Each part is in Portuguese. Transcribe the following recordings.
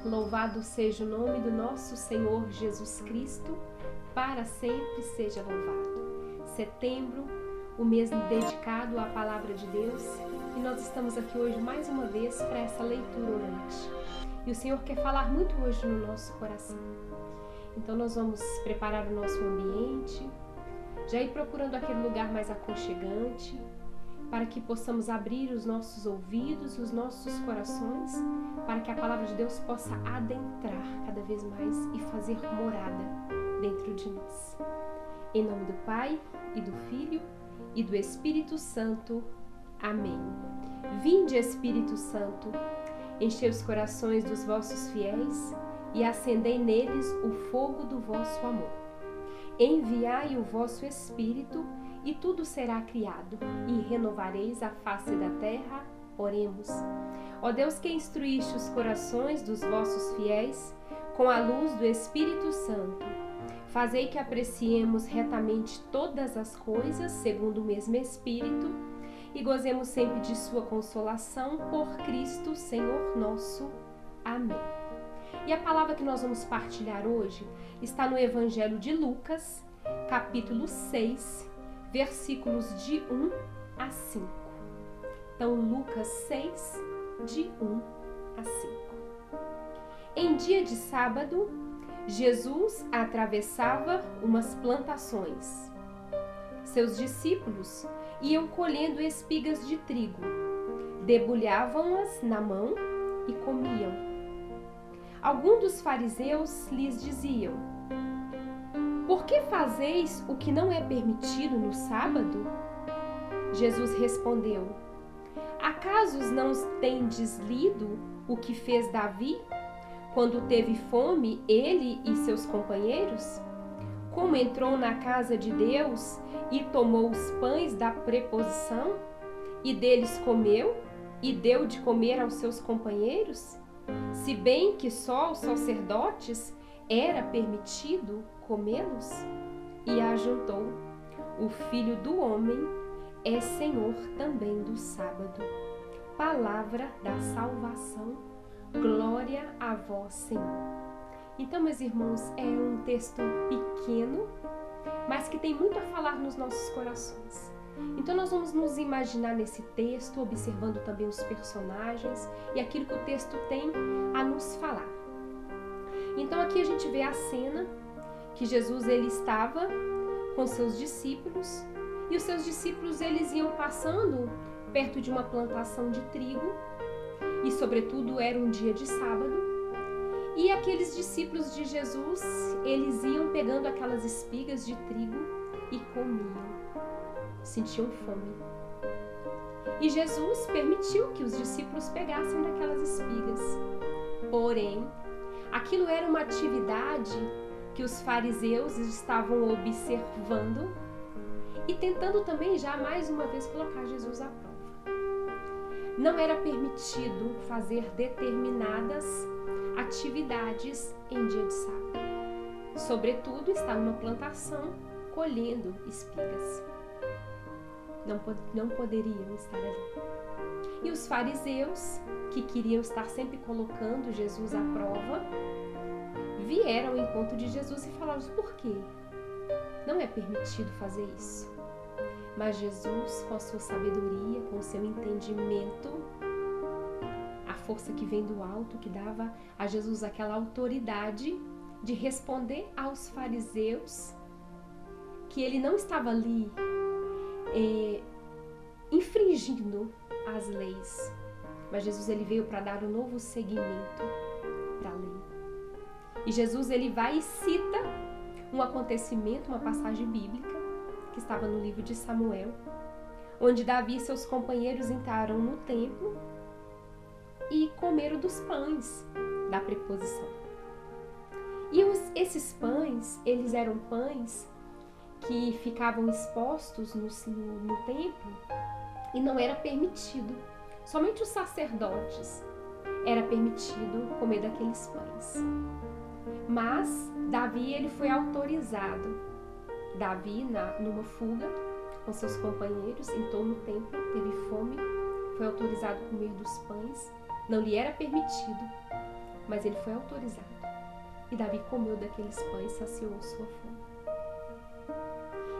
Louvado seja o nome do nosso Senhor Jesus Cristo, para sempre seja louvado. Setembro, o mês dedicado à Palavra de Deus, e nós estamos aqui hoje mais uma vez para essa leitura orante. E o Senhor quer falar muito hoje no nosso coração. Então nós vamos preparar o nosso ambiente, já ir procurando aquele lugar mais aconchegante, para que possamos abrir os nossos ouvidos, os nossos corações, para que a Palavra de Deus possa adentrar cada vez mais e fazer morada dentro de nós. Em nome do Pai, e do Filho, e do Espírito Santo. Amém. Vinde, Espírito Santo, enchei os corações dos vossos fiéis e acendei neles o fogo do vosso amor. Enviai o vosso Espírito e tudo será criado, e renovareis a face da terra. Oremos. Ó Deus, que instruíste os corações dos vossos fiéis com a luz do Espírito Santo, fazei que apreciemos retamente todas as coisas segundo o mesmo Espírito e gozemos sempre de sua consolação por Cristo, Senhor nosso. Amém. E a palavra que nós vamos partilhar hoje está no Evangelho de Lucas, capítulo 6, versículos de 1 a 5. Então, Lucas 6, de 1 a 5. Em dia de sábado, Jesus atravessava umas plantações. Seus discípulos iam colhendo espigas de trigo, debulhavam-as na mão e comiam. Alguns dos fariseus lhes diziam: por que fazeis o que não é permitido no sábado? Jesus respondeu: acaso não tendes lido o que fez Davi, quando teve fome, ele e seus companheiros? Como entrou na casa de Deus e tomou os pães da preposição, e deles comeu, e deu de comer aos seus companheiros? Se bem que só aos sacerdotes era permitido comê-los? E ajuntou: o Filho do Homem é Senhor também do sábado. Palavra da salvação. Glória a vós, Senhor. Então, meus irmãos, é um texto pequeno, mas que tem muito a falar nos nossos corações. Então nós vamos nos imaginar nesse texto, observando também os personagens e aquilo que o texto tem a nos falar. Então aqui a gente vê a cena que Jesus ele estava com seus discípulos, e os seus discípulos eles iam passando perto de uma plantação de trigo, e sobretudo era um dia de sábado, e aqueles discípulos de Jesus, eles iam pegando aquelas espigas de trigo e comiam, sentiam fome. E Jesus permitiu que os discípulos pegassem daquelas espigas, porém, aquilo era uma atividade que os fariseus estavam observando e tentando também já mais uma vez colocar Jesus à prova. Não era permitido fazer determinadas atividades em dia de sábado. Sobretudo, estar numa plantação colhendo espigas. Não poderiam estar ali. E os fariseus, que queriam estar sempre colocando Jesus à prova, vieram ao encontro de Jesus e falaram: por quê? Não é permitido fazer isso. Mas Jesus, com a sua sabedoria, com o seu entendimento, a força que vem do alto, que dava a Jesus aquela autoridade de responder aos fariseus, que ele não estava ali infringindo as leis, mas Jesus ele veio para dar um novo segmento para a lei. E Jesus ele vai e cita um acontecimento, uma passagem bíblica que estava no livro de Samuel, onde Davi e seus companheiros entraram no templo e comeram dos pães da preposição. E esses pães, eles eram pães que ficavam expostos no templo e não era permitido. Somente os sacerdotes era permitido comer daqueles pães. Mas Davi ele foi autorizado. Davi, numa fuga com seus companheiros, entrou no templo, teve fome, foi autorizado a comer dos pães. Não lhe era permitido, mas ele foi autorizado. E Davi comeu daqueles pães e saciou sua fome.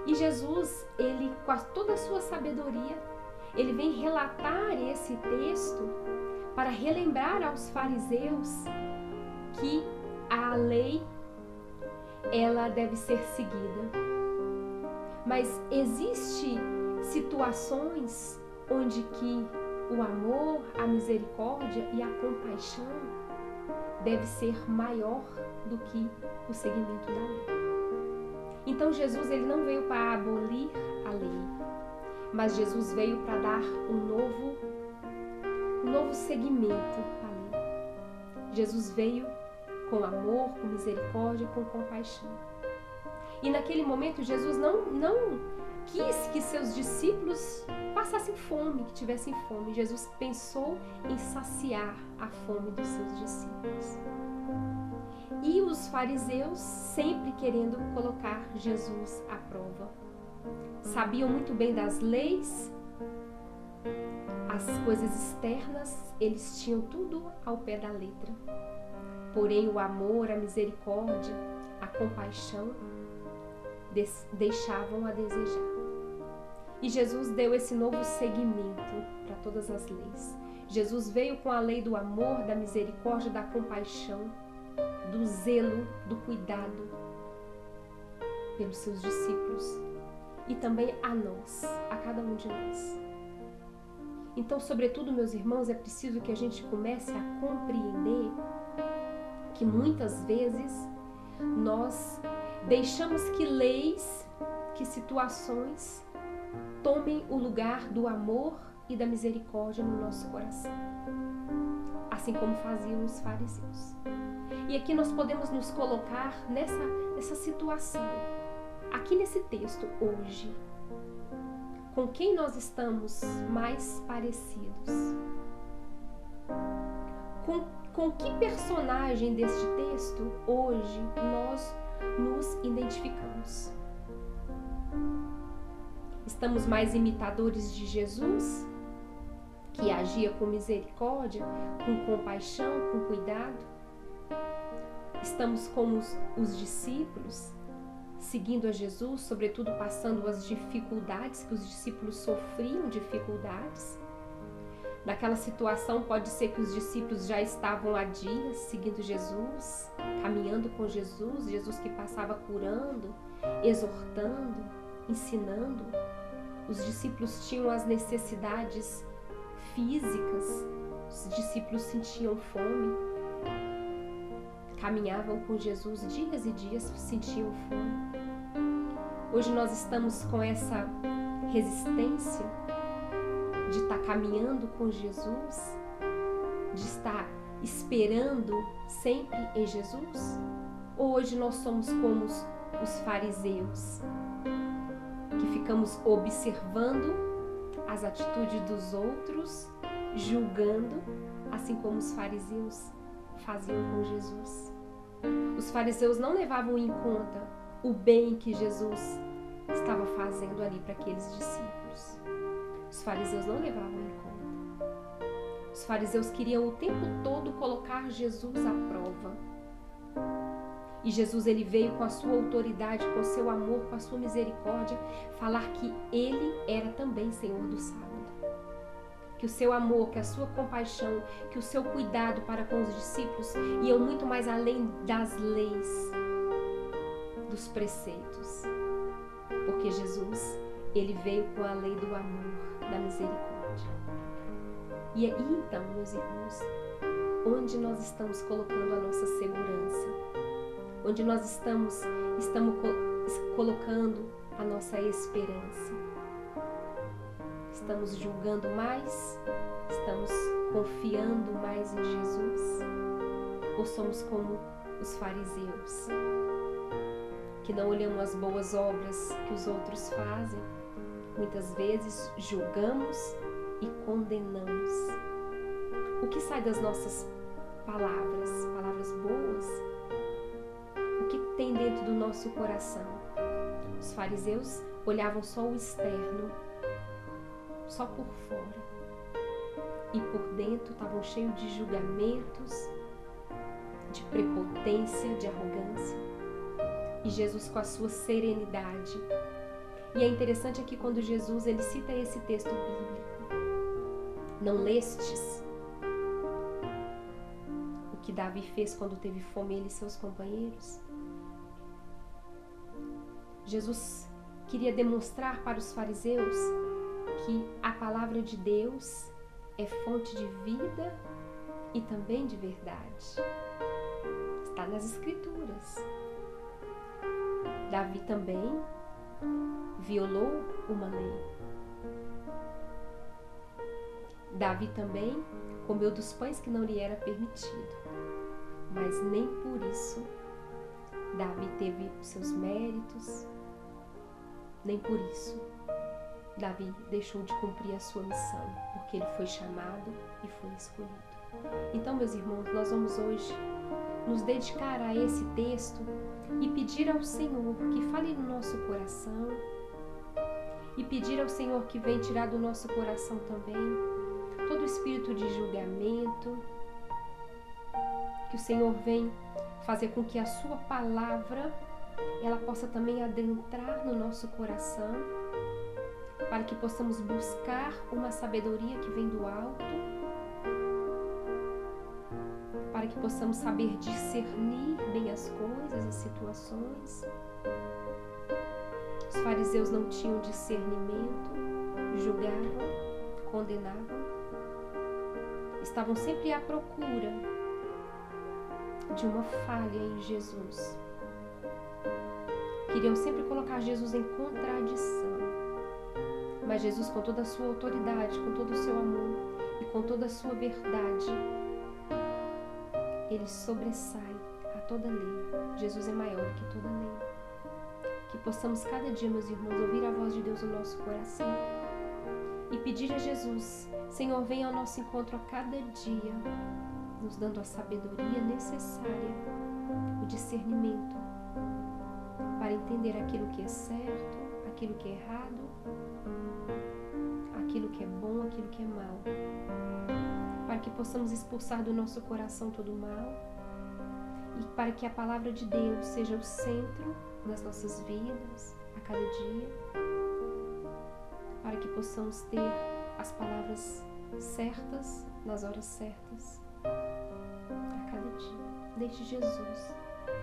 E Jesus, ele, com toda a sua sabedoria, ele vem relatar esse texto para relembrar aos fariseus que a lei, ela deve ser seguida. Mas existe situações onde que o amor, a misericórdia e a compaixão deve ser maior do que o seguimento da lei. Então Jesus, ele não veio para abolir a lei, mas Jesus veio para dar um novo segmento à lei. Jesus veio com amor, com misericórdia, com compaixão. E naquele momento Jesus não quis que seus discípulos passassem fome, que tivessem fome. Jesus pensou em saciar a fome dos seus discípulos. E os fariseus sempre querendo colocar Jesus à prova. Sabiam muito bem das leis, as coisas externas, eles tinham tudo ao pé da letra. Porém, o amor, a misericórdia, a compaixão deixavam a desejar. E Jesus deu esse novo segmento para todas as leis. Jesus veio com a lei do amor, da misericórdia, da compaixão, do zelo, do cuidado pelos seus discípulos e também a nós, a cada um de nós. Então, sobretudo, meus irmãos, é preciso que a gente comece a compreender que muitas vezes nós deixamos que leis, que situações tomem o lugar do amor e da misericórdia no nosso coração, assim como faziam os fariseus. E aqui nós podemos nos colocar nessa situação, aqui nesse texto hoje. Com quem nós estamos mais parecidos? Com que personagem deste texto hoje nós nos identificamos? Estamos mais imitadores de Jesus, que agia com misericórdia, com compaixão, com cuidado? Estamos como os discípulos, seguindo a Jesus, sobretudo passando as dificuldades, que os discípulos sofriam dificuldades. Naquela situação pode ser que os discípulos já estavam há dias seguindo Jesus, caminhando com Jesus, Jesus que passava curando, exortando, ensinando. Os discípulos tinham as necessidades físicas, os discípulos sentiam fome, caminhavam com Jesus dias e dias, sentiam fome. Hoje nós estamos com essa resistência de estar caminhando com Jesus, de estar esperando sempre em Jesus? Ou hoje nós somos como os fariseus, que ficamos observando as atitudes dos outros, julgando, assim como os fariseus faziam com Jesus? Os fariseus não levavam em conta o bem que Jesus estava fazendo ali para aqueles discípulos. Os fariseus não levavam em conta. Os fariseus queriam o tempo todo colocar Jesus à prova. E Jesus, ele veio com a sua autoridade, com o seu amor, com a sua misericórdia, falar que ele era também Senhor do sábado. Que o seu amor, que a sua compaixão, que o seu cuidado para com os discípulos iam muito mais além das leis, dos preceitos. Porque Jesus, ele veio com a lei do amor, da misericórdia. E aí, então, meus irmãos, onde nós estamos colocando a nossa segurança? Onde nós estamos colocando a nossa esperança? Estamos julgando mais? Estamos confiando mais em Jesus? Ou somos como os fariseus, que não olhamos as boas obras que os outros fazem? Muitas vezes julgamos e condenamos. O que sai das nossas palavras? Palavras boas? O que tem dentro do nosso coração? Os fariseus olhavam só o externo, só por fora. E por dentro estavam cheios de julgamentos, de prepotência, de arrogância. E Jesus com a sua serenidade. E é interessante aqui quando Jesus ele cita esse texto bíblico. Não lestes o que Davi fez quando teve fome, ele e seus companheiros? Jesus queria demonstrar para os fariseus que a palavra de Deus é fonte de vida e também de verdade. Está nas Escrituras. Davi também violou uma lei. Davi também comeu dos pães que não lhe era permitido. Mas nem por isso Davi teve os seus méritos, nem por isso Davi deixou de cumprir a sua missão, porque ele foi chamado e foi escolhido. Então, meus irmãos, nós vamos hoje nos dedicar a esse texto e pedir ao Senhor que fale no nosso coração e pedir ao Senhor que venha tirar do nosso coração também todo o espírito de julgamento, que o Senhor venha fazer com que a sua palavra ela possa também adentrar no nosso coração, para que possamos buscar uma sabedoria que vem do alto, para que possamos saber discernir bem as coisas, as situações. Os fariseus não tinham discernimento, julgavam, condenavam, estavam sempre à procura de uma falha em Jesus. Queriam sempre colocar Jesus em contradição. Mas Jesus, com toda a sua autoridade, com todo o seu amor e com toda a sua verdade, ele sobressai a toda lei. Jesus é maior que toda lei. Que possamos cada dia, meus irmãos, ouvir a voz de Deus no nosso coração e pedir a Jesus: Senhor, venha ao nosso encontro a cada dia, nos dando a sabedoria necessária, o discernimento, para entender aquilo que é certo, aquilo que é errado, aquilo que é bom, aquilo que é mal, para que possamos expulsar do nosso coração todo o mal e para que a palavra de Deus seja o centro das nossas vidas a cada dia, para que possamos ter as palavras certas nas horas certas a cada dia. Deixe Jesus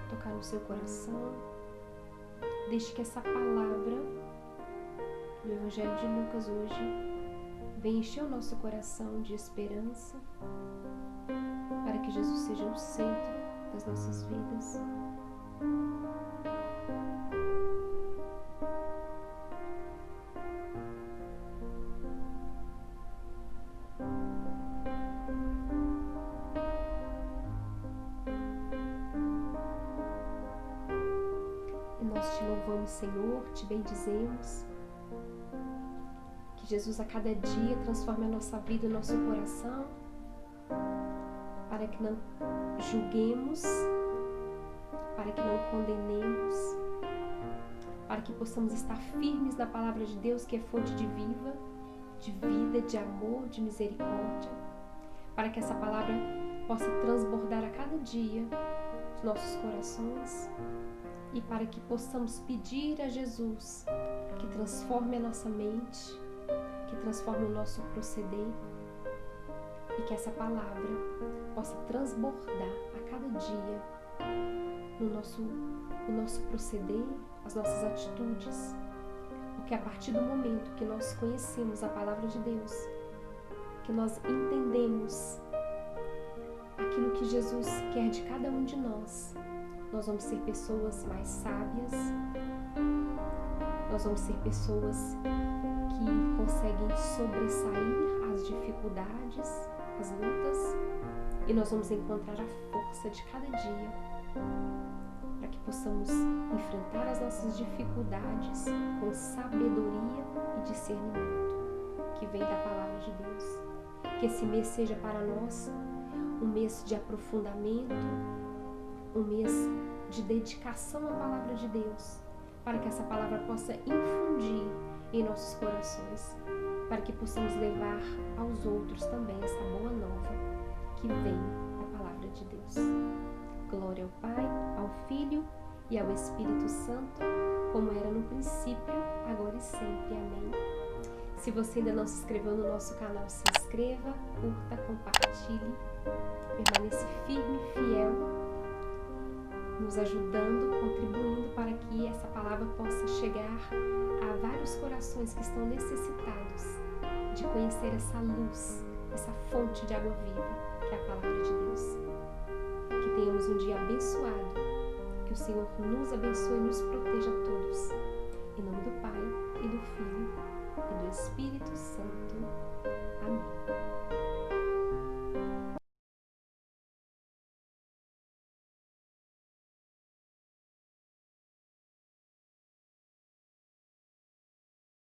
tocar no seu coração, deixe que essa palavra do Evangelho de Lucas hoje venha encher o nosso coração de esperança, para que Jesus seja o centro das nossas vidas. E nós te louvamos, Senhor, te bendizemos. Que Jesus a cada dia transforme a nossa vida e o nosso coração, para que não julguemos, para que não condenemos, para que possamos estar firmes na palavra de Deus, que é fonte de vida, de amor, de misericórdia, para que essa palavra possa transbordar a cada dia os nossos corações e para que possamos pedir a Jesus que transforme a nossa mente, que transforme o nosso proceder e que essa palavra possa transbordar a cada dia no nosso proceder, as nossas atitudes. Porque a partir do momento que nós conhecemos a palavra de Deus, que nós entendemos aquilo que Jesus quer de cada um de nós vamos ser pessoas mais sábias, nós vamos ser pessoas que conseguem sobressair as dificuldades, as lutas, e nós vamos encontrar a força de cada dia para que possamos enfrentar as nossas dificuldades com sabedoria e discernimento que vem da palavra de Deus. Que esse mês seja para nós um mês de aprofundamento, um mês de dedicação à palavra de Deus, para que essa palavra possa infundir em nossos corações, para que possamos levar aos outros também essa boa nova que vem da palavra de Deus. Glória ao Pai, ao Filho e ao Espírito Santo, como era no princípio, agora e sempre. Amém. Se você ainda não se inscreveu no nosso canal, se inscreva, curta, compartilhe, permaneça firme e fiel, nos ajudando, contribuindo para que essa palavra possa chegar a vários corações que estão necessitados de conhecer essa luz, essa fonte de água viva, que é a palavra de Deus. Que tenhamos um dia abençoado, que o Senhor nos abençoe e nos proteja a todos. Em nome do Pai, e do Filho, e do Espírito Santo.